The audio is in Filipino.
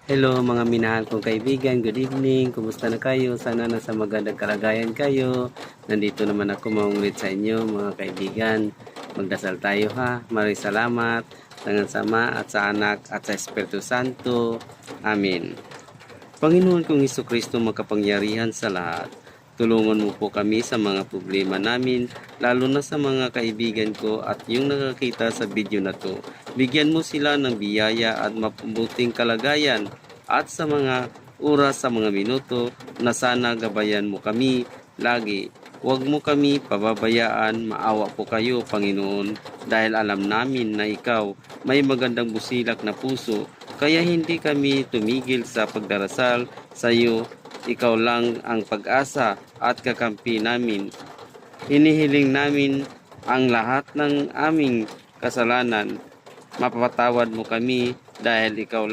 Hello mga minahal kong kaibigan, good evening, kumusta na kayo? Sana nasa magandang kalagayan kayo. Nandito naman ako maungulit sa inyo mga kaibigan. Magdasal tayo ha. Maraming salamat sa Sama at sa Anak at sa Espiritu Santo. Amen. Panginoon kong Kristo makapangyarihan sa lahat, tulungan mo po kami sa mga problema namin, lalo na sa mga kaibigan ko at yung nakakita sa video na to. Bigyan mo sila ng biyaya at mabuting kalagayan at sa mga oras, sa mga minuto na sana gabayan mo kami lagi. Huwag mo kami pababayaan, maawa po kayo Panginoon dahil alam namin na ikaw may magandang busilak na puso. Kaya hindi kami tumigil sa pagdarasal sa iyo. Ikaw lang ang pag-asa at kakampi namin. Hinihiling namin ang lahat ng aming kasalanan. Mapapatawad mo kami dahil ikaw lang